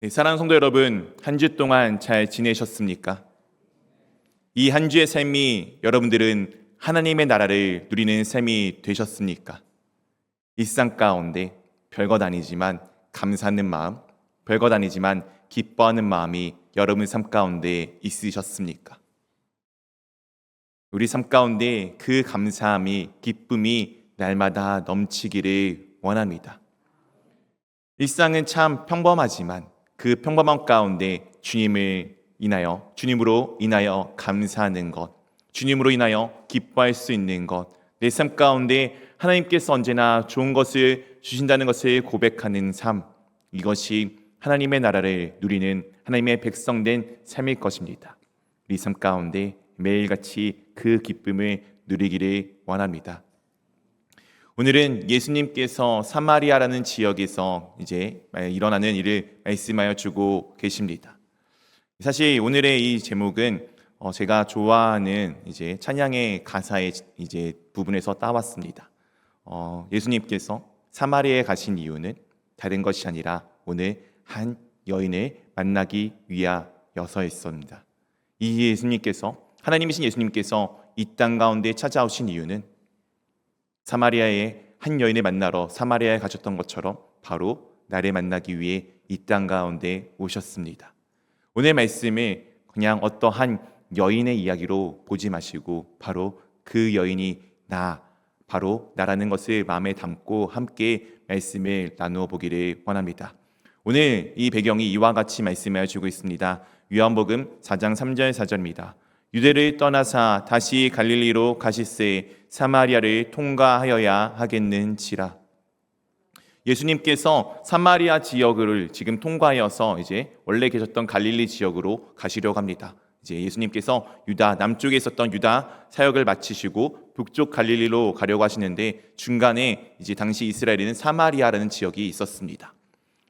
네, 사랑하는 성도 여러분, 한 주 동안 잘 지내셨습니까? 이 한 주의 삶이 여러분들은 하나님의 나라를 누리는 삶이 되셨습니까? 일상 가운데 별것 아니지만 감사하는 마음, 별것 아니지만 기뻐하는 마음이 여러분 삶 가운데 있으셨습니까? 우리 삶 가운데 그 감사함이, 기쁨이 날마다 넘치기를 원합니다. 일상은 참 평범하지만 그 평범함 가운데 주님으로 인하여 감사하는 것, 주님으로 인하여 기뻐할 수 있는 것, 내 삶 가운데 하나님께서 언제나 좋은 것을 주신다는 것을 고백하는 삶, 이것이 하나님의 나라를 누리는 하나님의 백성된 삶일 것입니다. 우리 삶 가운데 매일같이 그 기쁨을 누리기를 원합니다. 오늘은 예수님께서 사마리아라는 지역에서 이제 일어나는 일을 말씀하여 주고 계십니다. 사실 오늘의 이 제목은 제가 좋아하는 이제 찬양의 가사의 이제 부분에서 따왔습니다. 예수님께서 사마리아에 가신 이유는 다른 것이 아니라 오늘 한 여인을 만나기 위하여서였습니다. 이 하나님이신 예수님께서 이 땅 가운데 찾아오신 이유는 사마리아의 한 여인을 만나러 사마리아에 가셨던 것처럼 바로 나를 만나기 위해 이 땅 가운데 오셨습니다. 오늘 말씀을 그냥 어떠한 여인의 이야기로 보지 마시고 바로 그 여인이 바로 나라는 것을 마음에 담고 함께 말씀을 나누어 보기를 원합니다. 오늘 이 배경이 이와 같이 말씀해 주고 있습니다. 요한복음 4장 3절 4절입니다. 유대를 떠나사 다시 갈릴리로 가시세 사마리아를 통과하여야 하겠는지라. 예수님께서 사마리아 지역을 지금 통과하여서 이제 원래 계셨던 갈릴리 지역으로 가시려고 합니다. 이제 예수님께서 남쪽에 있었던 유다 사역을 마치시고 북쪽 갈릴리로 가려고 하시는데 중간에 이제 당시 이스라엘에는 사마리아라는 지역이 있었습니다.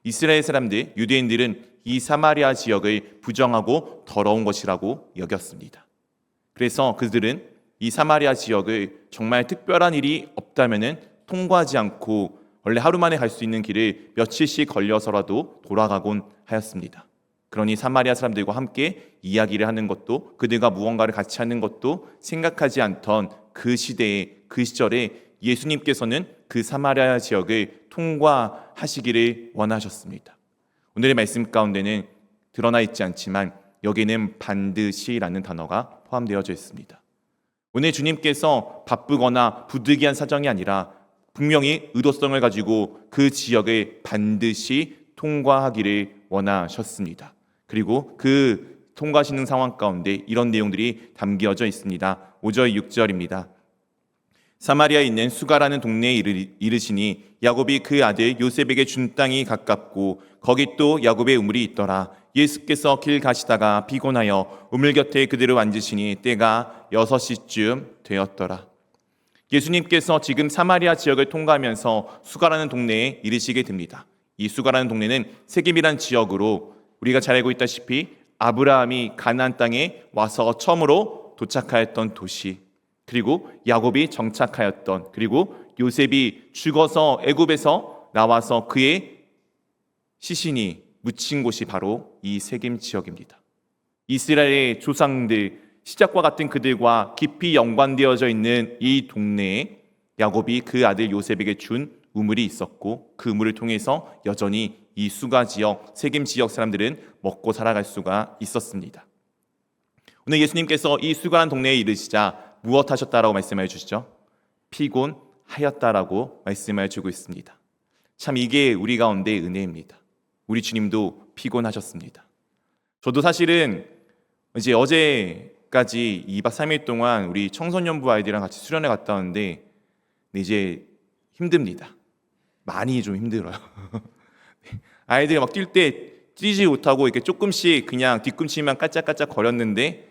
이스라엘 사람들, 유대인들은 이 사마리아 지역을 부정하고 더러운 것이라고 여겼습니다. 그래서 그들은 이 사마리아 지역을 정말 특별한 일이 없다면은 통과하지 않고 원래 하루 만에 갈 수 있는 길을 며칠씩 걸려서라도 돌아가곤 하였습니다. 그러니 사마리아 사람들과 함께 이야기를 하는 것도 그들과 무언가를 같이 하는 것도 생각하지 않던 그 시절에 예수님께서는 그 사마리아 지역을 통과하시기를 원하셨습니다. 오늘의 말씀 가운데는 드러나 있지 않지만 여기는 반드시라는 단어가 포함되어져 있습니다. 오늘 주님께서 바쁘거나 부득이한 사정이 아니라 분명히 의도성을 가지고 그 지역을 반드시 통과하기를 원하셨습니다. 그리고 그 통과하시는 상황 가운데 이런 내용들이 담겨져 있습니다. 5절 6절입니다. 사마리아에 있는 수가라는 동네에 이르시니 야곱이 그 아들 요셉에게 준 땅이 가깝고 거기 또 야곱의 우물이 있더라. 예수께서 길 가시다가 피곤하여 우물 곁에 그대로 앉으시니 때가 6시쯤 되었더라. 예수님께서 지금 사마리아 지역을 통과하면서 수가라는 동네에 이르시게 됩니다. 이 수가라는 동네는 세겜이란 지역으로 우리가 잘 알고 있다시피 아브라함이 가나안 땅에 와서 처음으로 도착하였던 도시, 그리고 야곱이 정착하였던, 그리고 요셉이 죽어서 애굽에서 나와서 그의 시신이 묻힌 곳이 바로 이 세겜 지역입니다. 이스라엘의 조상들, 시작과 같은 그들과 깊이 연관되어져 있는 이 동네에 야곱이 그 아들 요셉에게 준 우물이 있었고 그 우물을 통해서 여전히 이 수가 지역, 세겜 지역 사람들은 먹고 살아갈 수가 있었습니다. 오늘 예수님께서 이 수가라는 동네에 이르시자 무엇 하셨다라고 말씀해 주시죠? 피곤하였다라고 말씀해 주고 있습니다. 참 이게 우리 가운데 은혜입니다. 우리 주님도 피곤하셨습니다. 저도 사실은 이제 어제까지 2박 3일 동안 우리 청소년부 아이들이랑 같이 수련회 갔다 왔는데 이제 힘듭니다. 많이 좀 힘들어요. 아이들이 막 뛸 때 뛰지 못하고 이렇게 조금씩 그냥 뒤꿈치만 깔짝깔짝 거렸는데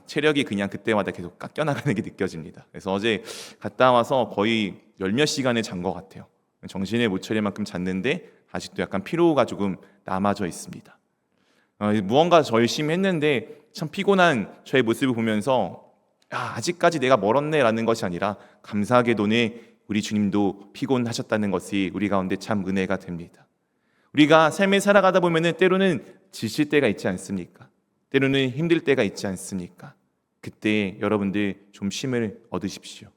체력이 그냥 그때마다 계속 깎여나가는 게 느껴집니다. 그래서 어제 갔다 와서 거의 10몇 시간을 잔 것 같아요. 정신을 못 차릴 만큼 잤는데 아직도 약간 피로가 조금 남아져 있습니다. 무언가 저 열심히 했는데 참 피곤한 저의 모습을 보면서 아직까지 내가 멀었네라는 것이 아니라 감사하게도는 우리 주님도 피곤하셨다는 것이 우리 가운데 참 은혜가 됩니다. 우리가 삶을 살아가다 보면은 때로는 지칠 때가 있지 않습니까? 때로는 힘들 때가 있지 않습니까? 그때 여러분들 좀 쉼을 얻으십시오.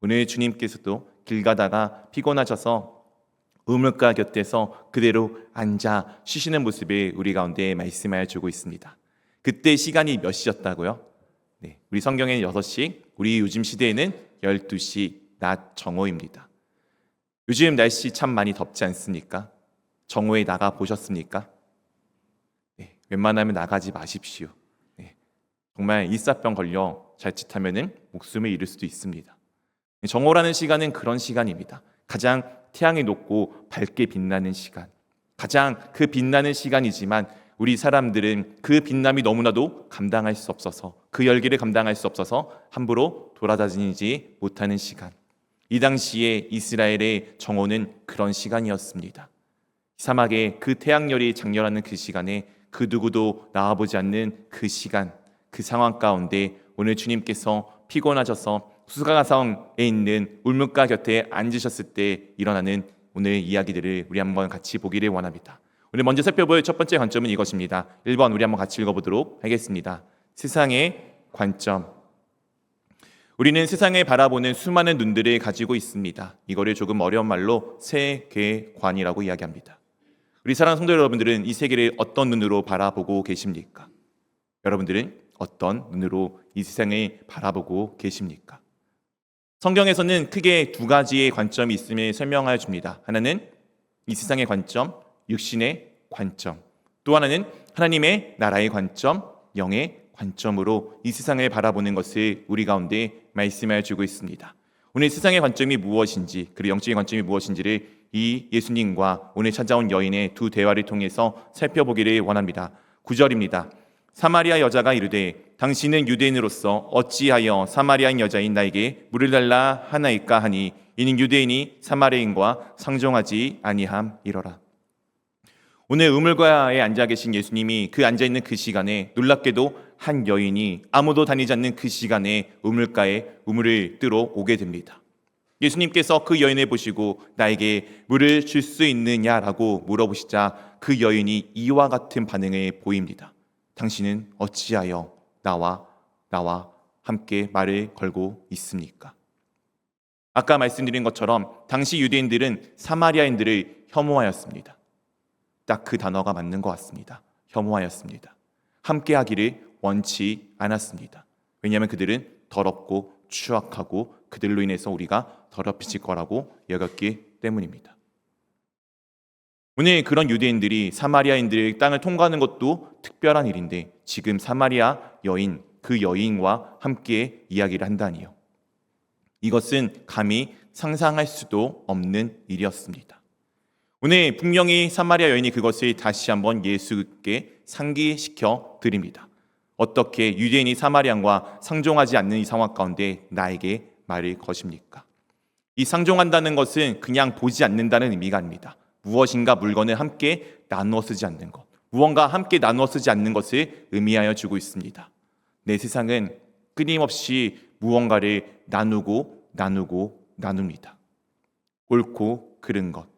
오늘 주님께서도 길 가다가 피곤하셔서 우물가 곁에서 그대로 앉아 쉬시는 모습을 우리 가운데 말씀하여 주고 있습니다. 그때 시간이 몇 시였다고요? 네, 우리 성경에는 6시, 우리 요즘 시대에는 12시 낮 정오입니다. 요즘 날씨 참 많이 덥지 않습니까? 정오에 나가 보셨습니까? 네, 웬만하면 나가지 마십시오. 네, 정말 일사병 걸려 자칫하면은 목숨을 잃을 수도 있습니다. 정오라는 시간은 그런 시간입니다. 가장 태양이 높고 밝게 빛나는 시간, 가장 그 빛나는 시간이지만 우리 사람들은 그 빛남이 너무나도 감당할 수 없어서, 그 열기를 감당할 수 없어서 함부로 돌아다니지 못하는 시간. 이 당시에 이스라엘의 정오는 그런 시간이었습니다. 사막에 그 태양열이 장렬하는 그 시간에 그 누구도 나와보지 않는 그 시간, 그 상황 가운데 오늘 주님께서 피곤하셔서 수가성에 있는 울뭇가 곁에 앉으셨을 때 일어나는 오늘 이야기들을 우리 한번 같이 보기를 원합니다. 오늘 먼저 살펴볼 첫 번째 관점은 이것입니다. 1번 우리 한번 같이 읽어보도록 하겠습니다. 세상의 관점. 우리는 세상을 바라보는 수많은 눈들을 가지고 있습니다. 이거를 조금 어려운 말로 세계관이라고 이야기합니다. 우리 사랑하는 성도 여러분들은 이 세계를 어떤 눈으로 바라보고 계십니까? 여러분들은 어떤 눈으로 이 세상을 바라보고 계십니까? 성경에서는 크게 두 가지의 관점이 있음을 설명하여 줍니다. 하나는 이 세상의 관점, 육신의 관점. 또 하나는 하나님의 나라의 관점, 영의 관점으로 이 세상을 바라보는 것을 우리 가운데 말씀하여 주고 있습니다. 오늘 세상의 관점이 무엇인지, 그리고 영적인 관점이 무엇인지를 이 예수님과 오늘 찾아온 여인의 두 대화를 통해서 살펴보기를 원합니다. 9절입니다. 사마리아 여자가 이르되 당신은 유대인으로서 어찌하여 사마리아인 여자인 나에게 물을 달라 하나이까 하니 이는 유대인이 사마리아인과 상종하지 아니함이러라. 오늘 우물가에 앉아 계신 예수님이 그 앉아 있는 그 시간에 놀랍게도 한 여인이 아무도 다니지 않는 그 시간에 우물가에 우물을 뜨러 오게 됩니다. 예수님께서 그 여인을 보시고 나에게 물을 줄 수 있느냐라고 물어보시자 그 여인이 이와 같은 반응을 보입니다. 당신은 어찌하여 나와 함께 말을 걸고 있습니까? 아까 말씀드린 것처럼 당시 유대인들은 사마리아인들을 혐오하였습니다. 딱 그 단어가 맞는 것 같습니다. 혐오하였습니다. 함께 하기를 원치 않았습니다. 왜냐하면 그들은 더럽고 추악하고 그들로 인해서 우리가 더럽혀질 거라고 여겼기 때문입니다. 오늘 그런 유대인들이 사마리아인들의 땅을 통과하는 것도 특별한 일인데 지금 사마리아 여인, 그 여인과 함께 이야기를 한다니요. 이것은 감히 상상할 수도 없는 일이었습니다. 오늘 분명히 사마리아 여인이 그것을 다시 한번 예수께 상기시켜 드립니다. 어떻게 유대인이 사마리아인과 상종하지 않는 이 상황 가운데 나에게 말을 거십니까? 이 상종한다는 것은 그냥 보지 않는다는 의미가 아닙니다. 무엇인가 물건을 함께 나누어 쓰지 않는 것, 무언가 함께 나누어 쓰지 않는 것을 의미하여 주고 있습니다. 내 세상은 끊임없이 무언가를 나눕니다. 옳고 그른 것,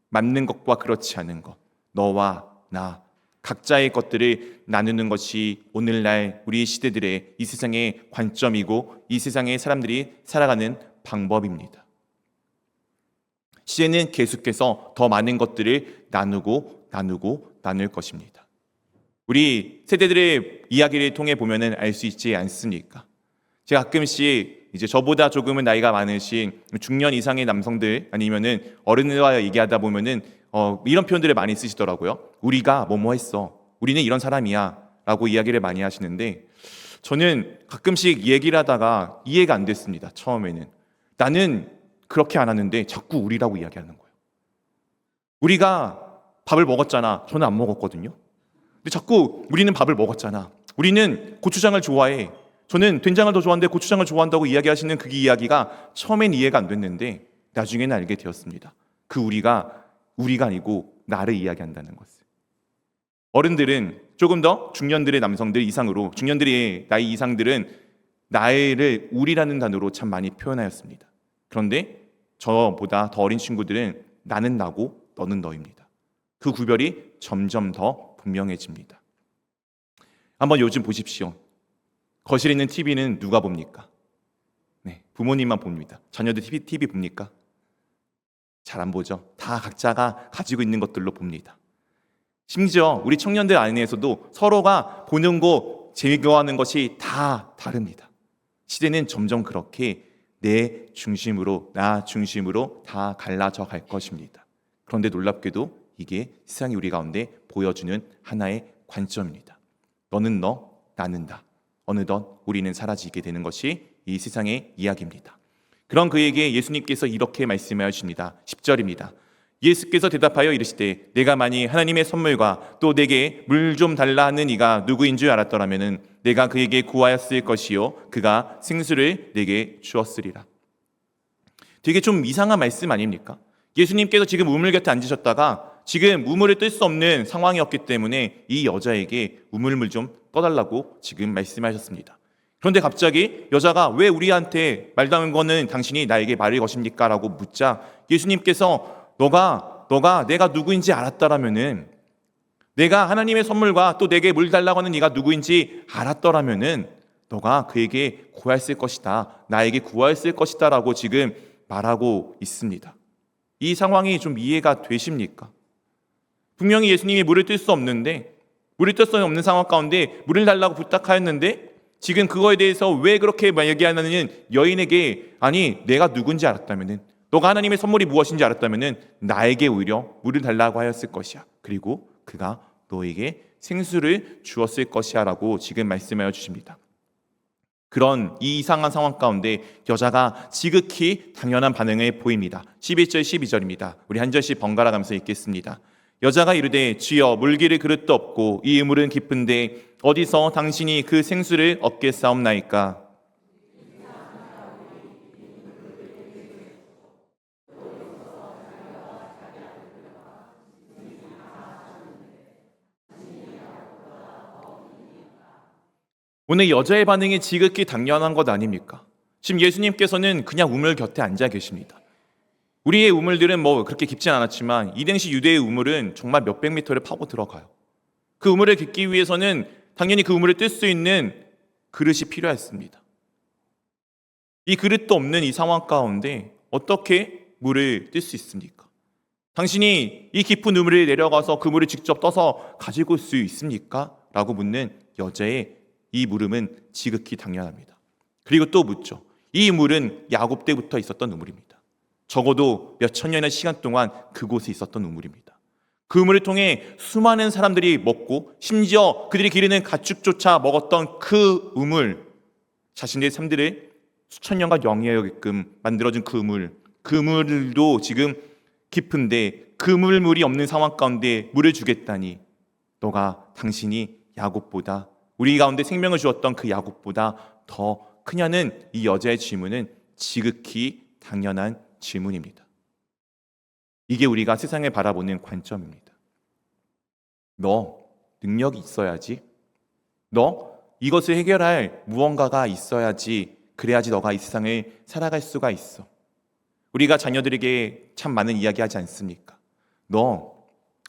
맞는 것과 그렇지 않은 것, 너와 나 각자의 것들을 나누는 것이 오늘날 우리 시대들의 이 세상의 관점이고 이 세상의 사람들이 살아가는 방법입니다. 시대는 계속해서 더 많은 것들을 나눌 것입니다. 우리 세대들의 이야기를 통해 보면은 알 수 있지 않습니까? 제가 가끔씩 이제 저보다 조금은 나이가 많으신 중년 이상의 남성들 아니면은 어른들과 얘기하다 보면은 이런 표현들을 많이 쓰시더라고요. 우리가 뭐뭐 했어. 우리는 이런 사람이야. 라고 이야기를 많이 하시는데 저는 가끔씩 얘기를 하다가 이해가 안 됐습니다. 처음에는. 나는 그렇게 안 하는데 자꾸 우리라고 이야기하는 거예요. 우리가 밥을 먹었잖아. 저는 안 먹었거든요. 근데 자꾸 우리는 밥을 먹었잖아. 우리는 고추장을 좋아해. 저는 된장을 더 좋아하는데 고추장을 좋아한다고 이야기하시는 그 이야기가 처음엔 이해가 안 됐는데 나중에는 알게 되었습니다. 그 우리가 아니고 나를 이야기한다는 것을. 어른들은 조금 더 중년들의 남성들 이상으로 중년들의 나이 이상들은 나를 우리라는 단어로 참 많이 표현하였습니다. 그런데 저보다 더 어린 친구들은 나는 나고 너는 너입니다. 그 구별이 점점 더 분명해집니다. 한번 요즘 보십시오. 거실에 있는 TV는 누가 봅니까? 네, 부모님만 봅니다. 자녀들 TV 봅니까? 잘 안 보죠. 다 각자가 가지고 있는 것들로 봅니다. 심지어 우리 청년들 안에서도 서로가 보는 거, 즐거워하는 것이 다 다릅니다. 시대는 점점 그렇게 내 중심으로, 나 중심으로 다 갈라져 갈 것입니다. 그런데 놀랍게도 이게 세상이 우리 가운데 보여주는 하나의 관점입니다. 너는 너, 나는 나. 어느덧 우리는 사라지게 되는 것이 이 세상의 이야기입니다. 그런 그에게 예수님께서 이렇게 말씀하여 주십니다. 10절입니다. 예수께서 대답하여 이르시되 내가 만일 하나님의 선물과 또 내게 물 좀 달라 하는 이가 누구인 줄 알았더라면 내가 그에게 구하였을 것이요 그가 생수를 내게 주었으리라. 되게 좀 이상한 말씀 아닙니까? 예수님께서 지금 우물 곁에 앉으셨다가 지금 우물을 뜰 수 없는 상황이었기 때문에 이 여자에게 우물물 좀 떠달라고 지금 말씀하셨습니다. 그런데 갑자기 여자가 왜 우리한테 말다는 거는 당신이 나에게 말을 것입니까? 라고 묻자 예수님께서 너가 내가 누구인지 알았더라면은, 내가 하나님의 선물과 또 내게 물 달라고 하는 네가 누구인지 알았더라면은 너가 그에게 구하였을 것이다. 나에게 구하였을 것이다 라고 지금 말하고 있습니다. 이 상황이 좀 이해가 되십니까? 분명히 예수님이 물을 뜰 수 없는데, 물을 뜰 수 없는 상황 가운데 물을 달라고 부탁하였는데 지금 그거에 대해서 왜 그렇게 얘기하느냐는 여인에게 아니 내가 누군지 알았다면은, 너가 하나님의 선물이 무엇인지 알았다면은 나에게 오히려 물을 달라고 하였을 것이야. 그리고 그가 너에게 생수를 주었을 것이야 라고 지금 말씀하여 주십니다. 그런 이 이상한 상황 가운데 여자가 지극히 당연한 반응을 보입니다. 11절 12절입니다. 우리 한 절씩 번갈아 가면서 읽겠습니다. 여자가 이르되 주여 물기를 그릇도 없고 이 우물은 깊은데 어디서 당신이 그 생수를 얻겠사옵나이까? 오늘 여자의 반응이 지극히 당연한 것 아닙니까? 지금 예수님께서는 그냥 우물 곁에 앉아 계십니다. 우리의 우물들은 그렇게 깊진 않았지만 이 당시 유대의 우물은 정말 몇백 미터를 파고 들어가요. 그 우물을 깃기 위해서는 당연히 그 우물을 뜰 수 있는 그릇이 필요했습니다. 이 그릇도 없는 이 상황 가운데 어떻게 물을 뜰 수 있습니까? 당신이 이 깊은 우물에 내려가서 그 물을 직접 떠서 가지고 올 수 있습니까? 라고 묻는 여자의 이 물음은 지극히 당연합니다. 그리고 또 묻죠. 이 물은 야곱 때부터 있었던 우물입니다. 적어도 몇 천 년의 시간 동안 그곳에 있었던 우물입니다. 그 우물을 통해 수많은 사람들이 먹고 심지어 그들이 기르는 가축조차 먹었던 그 우물, 자신들의 삶들을 수천 년간 영위하게끔 만들어준 그 우물도 지금 깊은데 그 물이 없는 상황 가운데 물을 주겠다니 당신이 야곱보다, 우리 가운데 생명을 주었던 그 야곱보다 더 크냐는 이 여자의 질문은 지극히 당연한 질문입니다. 이게 우리가 세상을 바라보는 관점입니다. 너 능력이 있어야지. 너 이것을 해결할 무언가가 있어야지. 그래야지 너가 이 세상을 살아갈 수가 있어. 우리가 자녀들에게 참 많은 이야기하지 않습니까? 너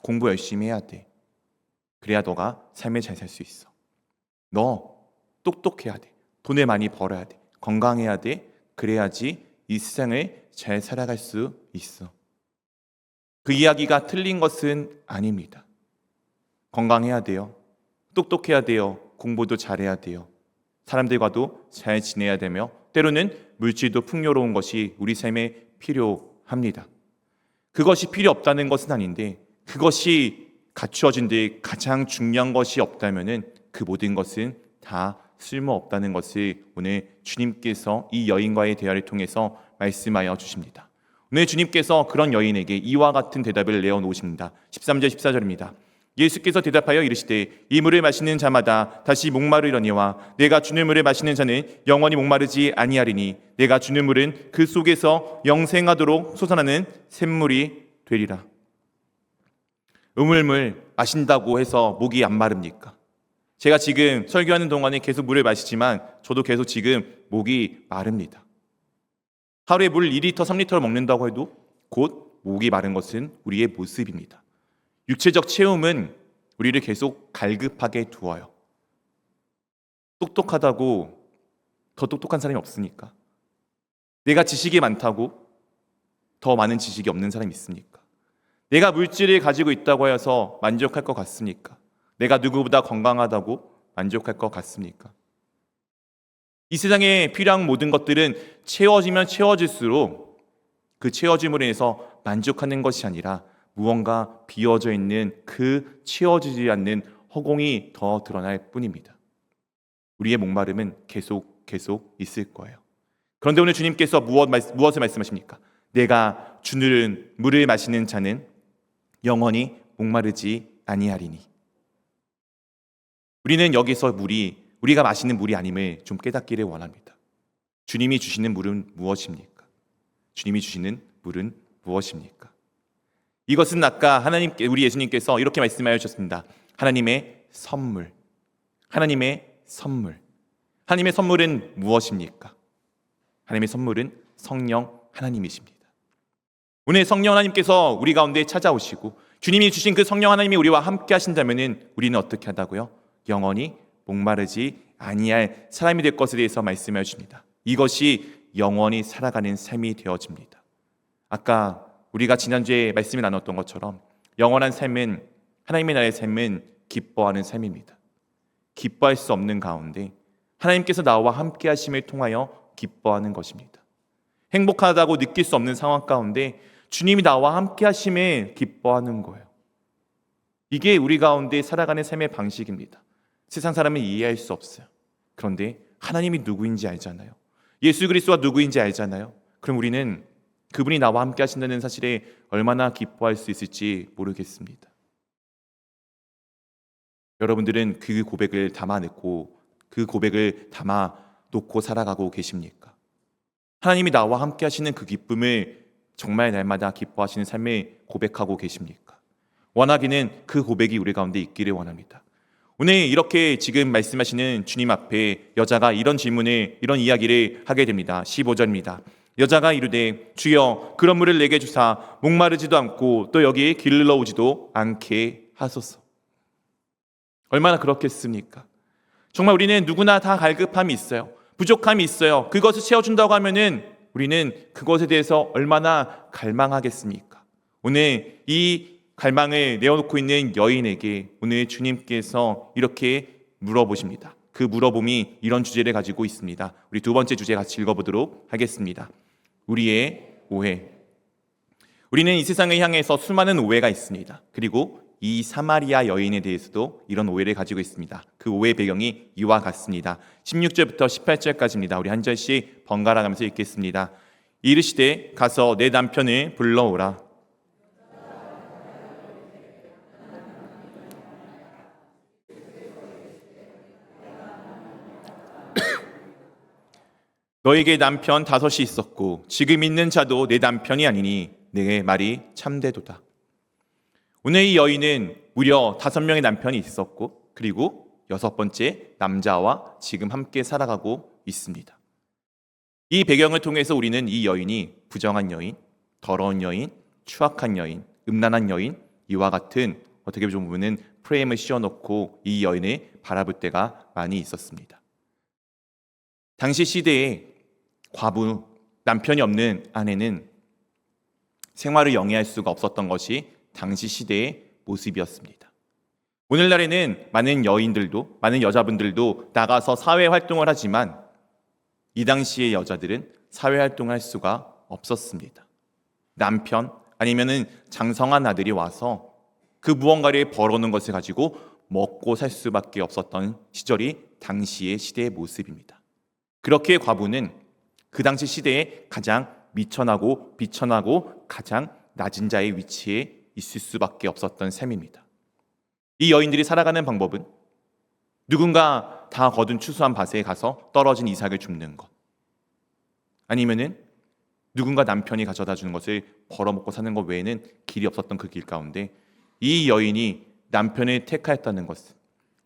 공부 열심히 해야 돼. 그래야 너가 삶을 잘 살 수 있어. 너 똑똑해야 돼. 돈을 많이 벌어야 돼. 건강해야 돼. 그래야지 이 세상을 잘 살아갈 수 있어. 그 이야기가 틀린 것은 아닙니다. 건강해야 돼요. 똑똑해야 돼요. 공부도 잘해야 돼요. 사람들과도 잘 지내야 되며 때로는 물질도 풍요로운 것이 우리 삶에 필요합니다. 그것이 필요 없다는 것은 아닌데 그것이 갖추어진 데 가장 중요한 것이 없다면은 그 모든 것은 다 쓸모없다는 것을 오늘 주님께서 이 여인과의 대화를 통해서 말씀하여 주십니다. 오늘 주님께서 그런 여인에게 이와 같은 대답을 내어놓으십니다. 13절 14절입니다. 예수께서 대답하여 이르시되 이 물을 마시는 자마다 다시 목마르려니와 내가 주는 물을 마시는 자는 영원히 목마르지 아니하리니 내가 주는 물은 그 속에서 영생하도록 솟아나는 샘물이 되리라. 우물물 마신다고 해서 목이 안 마릅니까? 제가 지금 설교하는 동안에 계속 물을 마시지만 저도 계속 지금 목이 마릅니다. 하루에 물 2리터, 3리터를 먹는다고 해도 곧 목이 마른 것은 우리의 모습입니다. 육체적 체험은 우리를 계속 갈급하게 두어요. 똑똑하다고 더 똑똑한 사람이 없으니까. 내가 지식이 많다고 더 많은 지식이 없는 사람이 있습니까? 내가 물질을 가지고 있다고 해서 만족할 것 같습니까? 내가 누구보다 건강하다고 만족할 것 같습니까? 이 세상에 필요한 모든 것들은 채워지면 채워질수록 그 채워짐으로 인해서 만족하는 것이 아니라 무언가 비어져 있는 그 채워지지 않는 허공이 더 드러날 뿐입니다. 우리의 목마름은 계속 있을 거예요. 그런데 오늘 주님께서 무엇을 말씀하십니까? 내가 주는 물을 마시는 자는 영원히 목마르지 아니하리니. 우리는 여기서 우리가 마시는 물이 아님을 좀 깨닫기를 원합니다. 주님이 주시는 물은 무엇입니까? 주님이 주시는 물은 무엇입니까? 이것은 아까 우리 예수님께서 이렇게 말씀하여 주셨습니다. 하나님의 선물. 하나님의 선물. 하나님의 선물은 무엇입니까? 하나님의 선물은 성령 하나님이십니다. 오늘 성령 하나님께서 우리 가운데 찾아오시고 주님이 주신 그 성령 하나님이 우리와 함께 하신다면 우리는 어떻게 한다고요? 영원히 목마르지 아니할 사람이 될 것에 대해서 말씀해 주십니다. 이것이 영원히 살아가는 삶이 되어집니다. 아까 우리가 지난주에 말씀을 나눴던 것처럼 영원한 삶은, 하나님의 나라의 삶은 기뻐하는 삶입니다. 기뻐할 수 없는 가운데 하나님께서 나와 함께 하심을 통하여 기뻐하는 것입니다. 행복하다고 느낄 수 없는 상황 가운데 주님이 나와 함께 하심에 기뻐하는 거예요. 이게 우리 가운데 살아가는 삶의 방식입니다. 세상 사람은 이해할 수 없어요. 그런데 하나님이 누구인지 알잖아요. 예수 그리스도가 누구인지 알잖아요. 그럼 우리는 그분이 나와 함께 하신다는 사실에 얼마나 기뻐할 수 있을지 모르겠습니다. 여러분들은 그 고백을 담아놓고 살아가고 계십니까? 하나님이 나와 함께 하시는 그 기쁨을 정말 날마다 기뻐하시는 삶을 고백하고 계십니까? 원하기는 그 고백이 우리 가운데 있기를 원합니다. 오늘 이렇게 지금 말씀하시는 주님 앞에 여자가 이런 이야기를 하게 됩니다. 15절입니다. 여자가 이르되 주여 그런 물을 내게 주사 목마르지도 않고 또 여기에 길러 오지도 않게 하소서. 얼마나 그렇겠습니까? 정말 우리는 누구나 다 갈급함이 있어요. 부족함이 있어요. 그것을 채워준다고 하면은 우리는 그것에 대해서 얼마나 갈망하겠습니까? 오늘 이 갈망을 내어놓고 있는 여인에게 오늘 주님께서 이렇게 물어보십니다. 그 물어봄이 이런 주제를 가지고 있습니다. 우리 두 번째 주제 같이 읽어보도록 하겠습니다. 우리의 오해. 우리는 이 세상을 향해서 수많은 오해가 있습니다. 그리고 이 사마리아 여인에 대해서도 이런 오해를 가지고 있습니다. 그 오해 배경이 이와 같습니다. 16절부터 18절까지입니다. 우리 한 절씩 번갈아 가면서 읽겠습니다. 이르시되 가서 내 남편을 불러오라. 너에게 남편 5이 있었고 지금 있는 자도 내 남편이 아니니 내 말이 참되도다. 오늘 이 여인은 무려 5명의 남편이 있었고 그리고 6번째 남자와 지금 함께 살아가고 있습니다. 이 배경을 통해서 우리는 이 여인이 부정한 여인, 더러운 여인, 추악한 여인, 음란한 여인, 이와 같은 어떻게 보면 프레임을 씌워놓고 이 여인을 바라볼 때가 많이 있었습니다. 당시 시대에 과부, 남편이 없는 아내는 생활을 영위할 수가 없었던 것이 당시 시대의 모습이었습니다. 오늘날에는 많은 여자분들도 나가서 사회활동을 하지만 이 당시의 여자들은 사회활동을 할 수가 없었습니다. 남편 아니면은 장성한 아들이 와서 그 무언가를 벌어놓은 것을 가지고 먹고 살 수밖에 없었던 시절이 당시의 시대의 모습입니다. 그렇게 과부는 그 당시 시대에 가장 미천하고 비천하고 가장 낮은 자의 위치에 있을 수밖에 없었던 셈입니다. 이 여인들이 살아가는 방법은 누군가 다 거둔 추수한 밭에 가서 떨어진 이삭을 줍는 것, 아니면은 누군가 남편이 가져다 주는 것을 벌어먹고 사는 것 외에는 길이 없었던 그 길 가운데 이 여인이 남편을 택하였다는 것은,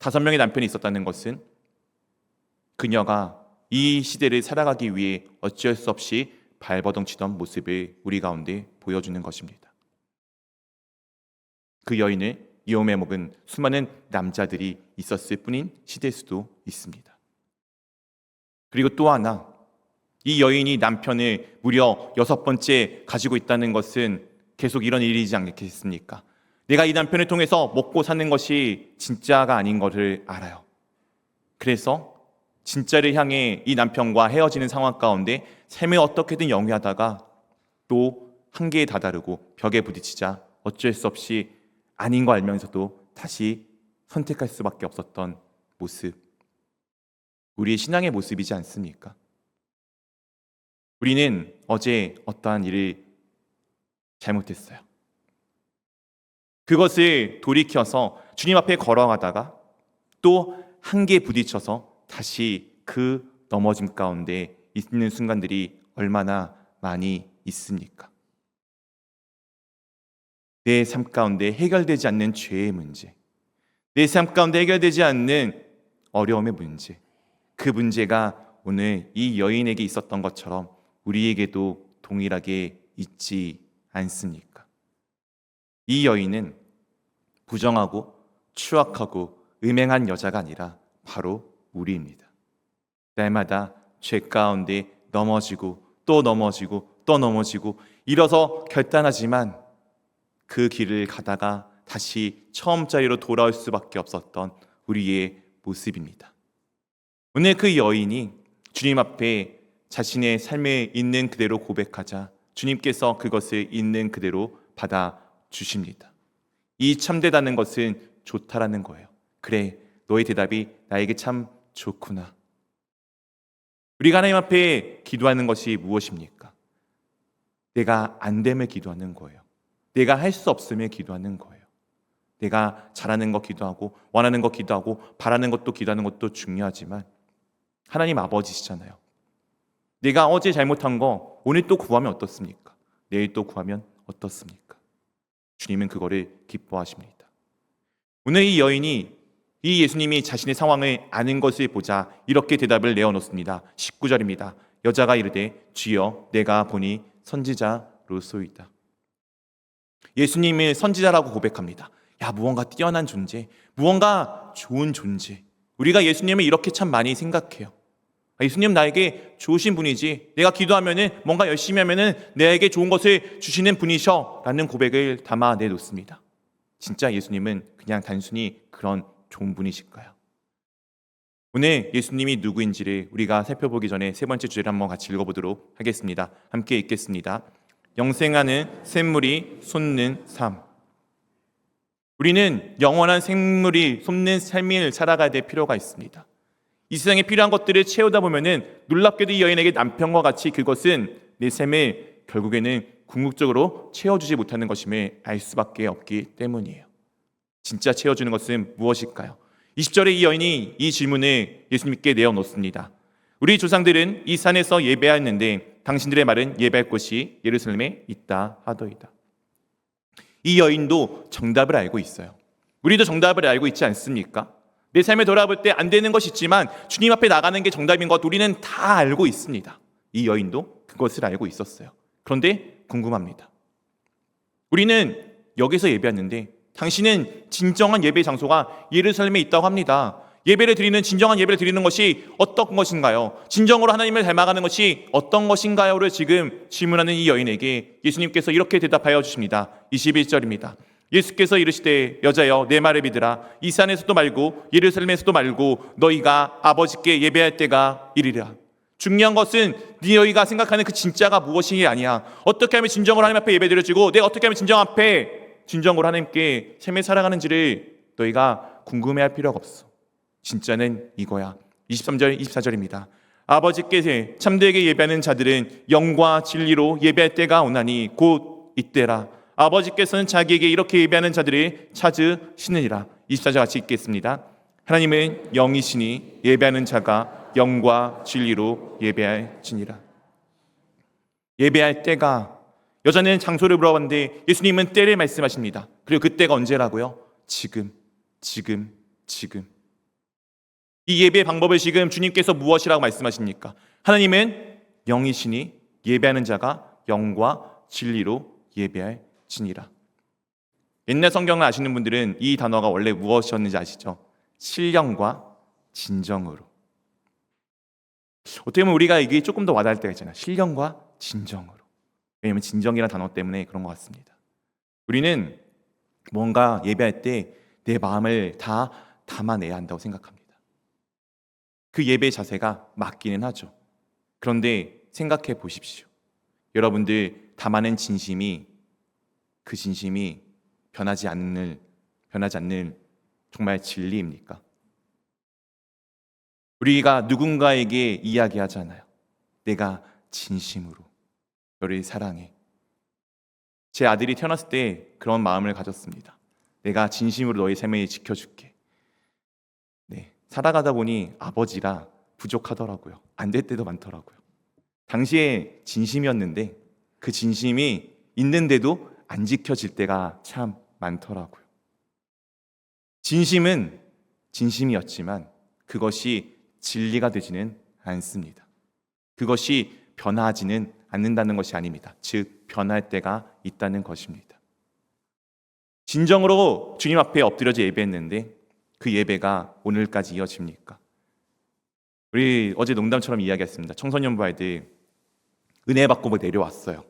5명의 남편이 있었다는 것은 그녀가 이 시대를 살아가기 위해 어쩔 수 없이 발버둥치던 모습을 우리 가운데 보여주는 것입니다. 그 여인을 이용해 먹은 수많은 남자들이 있었을 뿐인 시대일 수도 있습니다. 그리고 또 하나, 이 여인이 남편을 무려 6번째 가지고 있다는 것은 계속 이런 일이지 않겠습니까? 내가 이 남편을 통해서 먹고 사는 것이 진짜가 아닌 것을 알아요. 그래서 진짜를 향해 이 남편과 헤어지는 상황 가운데 삶을 어떻게든 영위하다가 또 한계에 다다르고 벽에 부딪히자 어쩔 수 없이 아닌 거 알면서도 다시 선택할 수밖에 없었던 모습, 우리의 신앙의 모습이지 않습니까? 우리는 어제 어떠한 일을 잘못했어요. 그것을 돌이켜서 주님 앞에 걸어가다가 또 한계에 부딪혀서 다시 그 넘어짐 가운데 있는 순간들이 얼마나 많이 있습니까? 내 삶 가운데 해결되지 않는 죄의 문제, 내 삶 가운데 해결되지 않는 어려움의 문제, 그 문제가 오늘 이 여인에게 있었던 것처럼 우리에게도 동일하게 있지 않습니까? 이 여인은 부정하고 추악하고 음행한 여자가 아니라 바로 우리입니다. 날마다 죄 가운데 넘어지고 또 넘어지고 또 넘어지고 일어서 결단하지만 그 길을 가다가 다시 처음 자리로 돌아올 수밖에 없었던 우리의 모습입니다. 오늘 그 여인이 주님 앞에 자신의 삶에 있는 그대로 고백하자 주님께서 그것을 있는 그대로 받아주십니다. 이 참되다는 것은 좋다라는 거예요. 그래, 너의 대답이 나에게 참 좋구나. 우리가 하나님 앞에 기도하는 것이 무엇입니까? 내가 안 됨을 기도하는 거예요. 내가 할 수 없음을 기도하는 거예요. 내가 잘하는 거 기도하고 원하는 거 기도하고 바라는 것도 기도하는 것도 중요하지만 하나님 아버지시잖아요. 내가 어제 잘못한 거 오늘 또 구하면 어떻습니까? 내일 또 구하면 어떻습니까? 주님은 그거를 기뻐하십니다. 오늘 이 여인이 이 예수님이 자신의 상황을 아는 것을 보자 이렇게 대답을 내어놓습니다. 19절입니다. 여자가 이르되 주여 내가 보니 선지자로소이다. 예수님을 선지자라고 고백합니다. 야, 무언가 뛰어난 존재, 무언가 좋은 존재. 우리가 예수님을 이렇게 참 많이 생각해요. 예수님 나에게 좋으신 분이지, 내가 기도하면은 뭔가 열심히 하면은 내게 좋은 것을 주시는 분이셔 라는 고백을 담아내 놓습니다. 진짜 예수님은 그냥 단순히 그런 좋은 분이실까요? 오늘 예수님이 누구인지를 우리가 살펴보기 전에 세 번째 주제를 한번 같이 읽어보도록 하겠습니다. 함께 읽겠습니다. 영생하는 샘물이 솟는 삶. 우리는 영원한 생물이 솟는 삶을 살아가야 될 필요가 있습니다. 이 세상에 필요한 것들을 채우다 보면은 놀랍게도 이 여인에게 남편과 같이 그것은 내 삶을 결국에는 궁극적으로 채워주지 못하는 것임을 알 수밖에 없기 때문이에요. 진짜 채워주는 것은 무엇일까요? 20절에 이 여인이 이 질문을 예수님께 내어놓습니다. 우리 조상들은 이 산에서 예배하였는데 당신들의 말은 예배할 곳이 예루살렘에 있다 하더이다. 이 여인도 정답을 알고 있어요. 우리도 정답을 알고 있지 않습니까? 내 삶에 돌아볼 때 안 되는 것이 있지만 주님 앞에 나가는 게 정답인 것 우리는 다 알고 있습니다. 이 여인도 그것을 알고 있었어요. 그런데 궁금합니다. 우리는 여기서 예배했는데 당신은 진정한 예배 장소가 예루살렘에 있다고 합니다. 예배를 드리는 진정한 예배를 드리는 것이 어떤 것인가요? 진정으로 하나님을 닮아가는 것이 어떤 것인가요?를 지금 질문하는 이 여인에게 예수님께서 이렇게 대답하여 주십니다. 21절입니다. 예수께서 이르시되 여자여 내 말을 믿으라. 이 산에서도 말고 예루살렘에서도 말고 너희가 아버지께 예배할 때가 이르리라. 중요한 것은 너희가 생각하는 그 진짜가 무엇이 아니야. 어떻게 하면 진정으로 하나님 앞에 예배드려지고 내가 어떻게 하면 진정으로 하나님께 삶을 살아가는지를 너희가 궁금해할 필요가 없어. 진짜는 이거야. 23절 24절입니다. 아버지께 참되게 예배하는 자들은 영과 진리로 예배할 때가 오나니 곧 이때라. 아버지께서는 자기에게 이렇게 예배하는 자들을 찾으시느니라. 24절 같이 읽겠습니다. 하나님은 영이시니 예배하는 자가 영과 진리로 예배할지니라. 예배할 때가, 여자는 장소를 물어봤는데 예수님은 때를 말씀하십니다. 그리고 그 때가 언제라고요? 지금. 이 예배의 방법을 지금 주님께서 무엇이라고 말씀하십니까? 하나님은 영이시니 예배하는 자가 영과 진리로 예배할지니라. 옛날 성경을 아시는 분들은 이 단어가 원래 무엇이었는지 아시죠? 신령과 진정으로. 어떻게 보면 우리가 이게 조금 더 와닿을 때가 있잖아요. 신령과 진정으로. 왜냐하면 진정이라는 단어 때문에 그런 것 같습니다. 우리는 뭔가 예배할 때 내 마음을 다 담아내야 한다고 생각합니다. 그 예배 자세가 맞기는 하죠. 그런데 생각해 보십시오. 여러분들 담아낸 진심이, 그 진심이 변하지 않는 정말 진리입니까? 우리가 누군가에게 이야기하잖아요. 내가 진심으로 너를 사랑해. 제 아들이 태어났을 때 그런 마음을 가졌습니다. 내가 진심으로 너의 삶을 지켜줄게. 네, 살아가다 보니 아버지라 부족하더라고요. 안 될 때도 많더라고요. 당시에 진심이었는데 그 진심이 있는데도 안 지켜질 때가 참 많더라고요. 진심은 진심이었지만 그것이 진리가 되지는 않습니다. 그것이 변하지는 않는다는 것이 아닙니다. 즉 변할 때가 있다는 것입니다. 진정으로 주님 앞에 엎드려져 예배했는데 그 예배가 오늘까지 이어집니까? 우리 어제 농담처럼 이야기했습니다. 청소년부 아이들 은혜 받고 내려왔어요.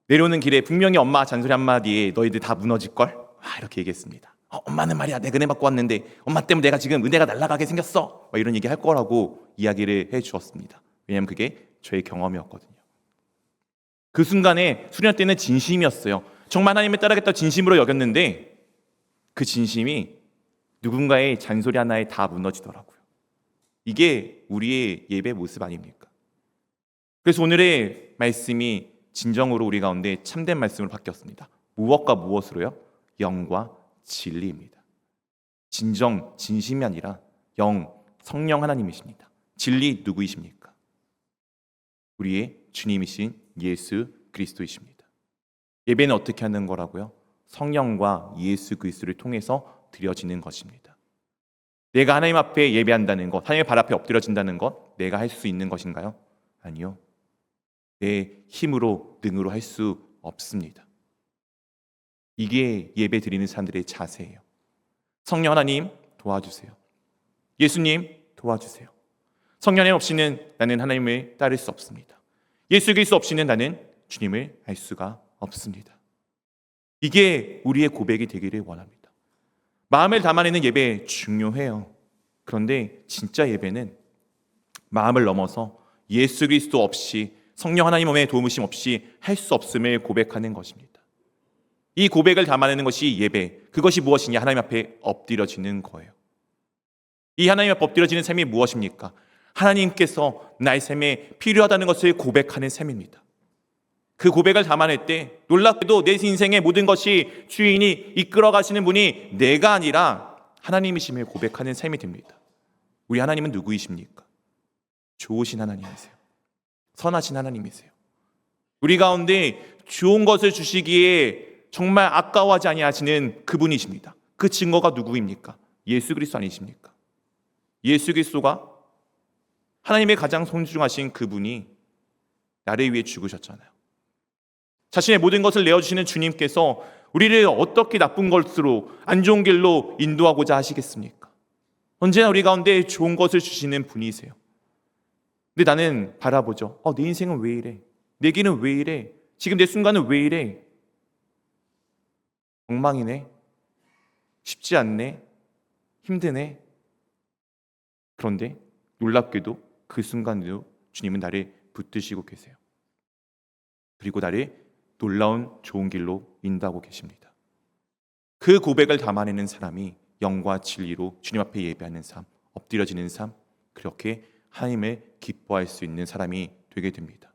내려오는 길에 분명히 엄마 잔소리 한마디에 너희들 다 무너질걸? 이렇게 얘기했습니다. 엄마는 말이야 내가 은혜 받고 왔는데 엄마 때문에 내가 지금 은혜가 날아가게 생겼어, 이런 얘기 할 거라고 이야기를 해주었습니다. 왜냐하면 그게 저의 경험이었거든요. 그 순간에 수련 때는 진심이었어요. 정말 하나님을 따르겠다 진심으로 여겼는데 그 진심이 누군가의 잔소리 하나에 다 무너지더라고요. 이게 우리의 예배 모습 아닙니까? 그래서 오늘의 말씀이 진정으로 우리 가운데 참된 말씀으로 바뀌었습니다. 무엇과 무엇으로요? 영과 진리입니다. 진정, 진심이 아니라 영, 성령 하나님이십니다. 진리 누구이십니까? 우리의 주님이신 예수 그리스도이십니다. 예배는 어떻게 하는 거라고요? 성령과 예수 그리스도를 통해서 드려지는 것입니다. 내가 하나님 앞에 예배한다는 것, 하나님의 발 앞에 엎드려진다는 것, 내가 할 수 있는 것인가요? 아니요. 내 힘으로, 능으로 할 수 없습니다. 이게 예배 드리는 사람들의 자세예요. 성령 하나님 도와주세요. 예수님 도와주세요. 성령 하나님 없이는 나는 하나님을 따를 수 없습니다. 예수 그리스도 없이는 나는 주님을 알 수가 없습니다. 이게 우리의 고백이 되기를 원합니다. 마음을 담아내는 예배 중요해요. 그런데 진짜 예배는 마음을 넘어서 예수 그리스도 없이, 성령 하나님의 도우심 없이 할 수 없음을 고백하는 것입니다. 이 고백을 담아내는 것이 예배. 그것이 무엇이냐? 하나님 앞에 엎드려지는 거예요. 이 하나님 앞에 엎드려지는 삶이 무엇입니까? 하나님께서 나의 삶에 필요하다는 것을 고백하는 삶입니다. 그 고백을 담아낼 때 놀랍게도 내 인생의 모든 것이 주인이 이끌어 가시는 분이 내가 아니라 하나님이심을 고백하는 삶이 됩니다. 우리 하나님은 누구이십니까? 좋으신 하나님이세요. 선하신 하나님이세요. 우리 가운데 좋은 것을 주시기에 정말 아까워하지 아니하시는 그분이십니다. 그 증거가 누구입니까? 예수 그리스도 아니십니까? 예수 그리스도가 하나님의 가장 손중하신 그분이 나를 위해 죽으셨잖아요. 자신의 모든 것을 내어주시는 주님께서 우리를 어떻게 나쁜 것으로, 안 좋은 길로 인도하고자 하시겠습니까? 언제나 우리 가운데 좋은 것을 주시는 분이세요. 근데 나는 바라보죠. 내 인생은 왜 이래? 내 길은 왜 이래? 지금 내 순간은 왜 이래? 엉망이네. 쉽지 않네. 힘드네. 그런데 놀랍게도 그 순간에도 주님은 나를 붙드시고 계세요. 그리고 나를 놀라운 좋은 길로 인도하고 계십니다. 그 고백을 담아내는 사람이 영과 진리로 주님 앞에 예배하는 삶, 엎드려지는 삶, 그렇게 하나님을 기뻐할 수 있는 사람이 되게 됩니다.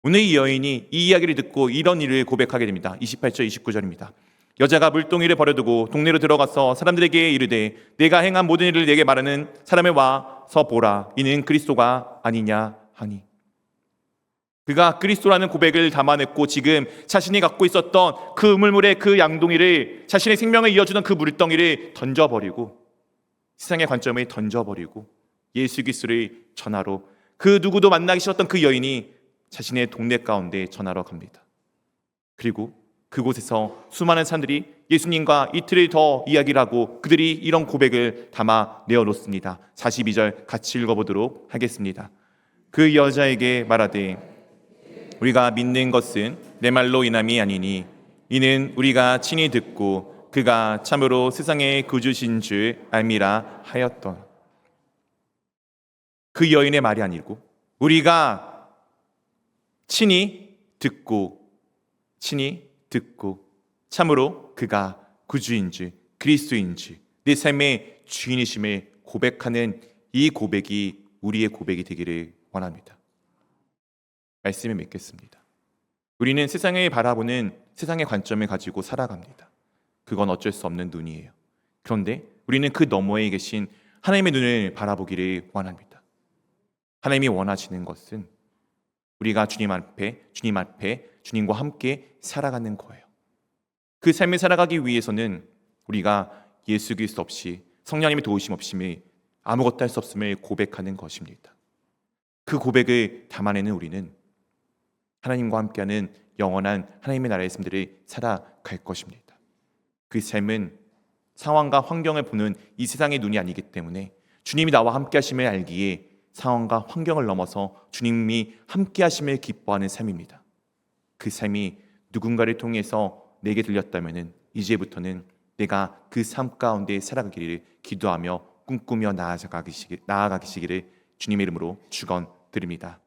오늘 이 여인이 이 이야기를 듣고 이런 일을 고백하게 됩니다. 28절 29절입니다. 여자가 물동이를 버려두고 동네로 들어가서 사람들에게 이르되 내가 행한 모든 일을 내게 말하는 사람을 와서 보라. 이는 그리스도가 아니냐 하니. 그가 그리스도라는 고백을 담아냈고 지금 자신이 갖고 있었던 그 우물물의 그 양동이를, 자신의 생명을 이어주던 그 물덩이를 던져버리고, 세상의 관점을 던져버리고 예수 그리스도를 전하러, 그 누구도 만나기 싫었던 그 여인이 자신의 동네 가운데 전하러 갑니다. 그리고 그곳에서 수많은 사람들이 예수님과 이틀을 더 이야기를 하고 그들이 이런 고백을 담아 내어놓습니다. 42절 같이 읽어보도록 하겠습니다. 그 여자에게 말하되 우리가 믿는 것은 내 말로 인함이 아니니 이는 우리가 친히 듣고 그가 참으로 세상의 구주신 줄 알미라 하였던. 그 여인의 말이 아니고 우리가 친히 듣고 참으로 그가 구주인지 그리스도인지 내 삶의 주인이심을 고백하는 이 고백이 우리의 고백이 되기를 원합니다. 말씀을 맺겠습니다. 우리는 세상을 바라보는 세상의 관점을 가지고 살아갑니다. 그건 어쩔 수 없는 눈이에요. 그런데 우리는 그 너머에 계신 하나님의 눈을 바라보기를 원합니다. 하나님이 원하시는 것은 우리가 주님 앞에 주님과 함께 살아가는 거예요. 그 삶을 살아가기 위해서는 우리가 예수 그리스도 없이 성령님의 도우심 없이 아무것도 할 수 없음을 고백하는 것입니다. 그 고백을 담아내는 우리는 하나님과 함께하는 영원한 하나님의 나라의 삶들을 살아갈 것입니다. 그 삶은 상황과 환경을 보는 이 세상의 눈이 아니기 때문에 주님이 나와 함께 하심을 알기에 상황과 환경을 넘어서 주님이 함께 하심을 기뻐하는 삶입니다. 그 삶이 누군가를 통해서 내게 들렸다면 이제부터는 내가 그 삶 가운데 살아가기를 기도하며 꿈꾸며 나아가시기를 주님의 이름으로 축원드립니다.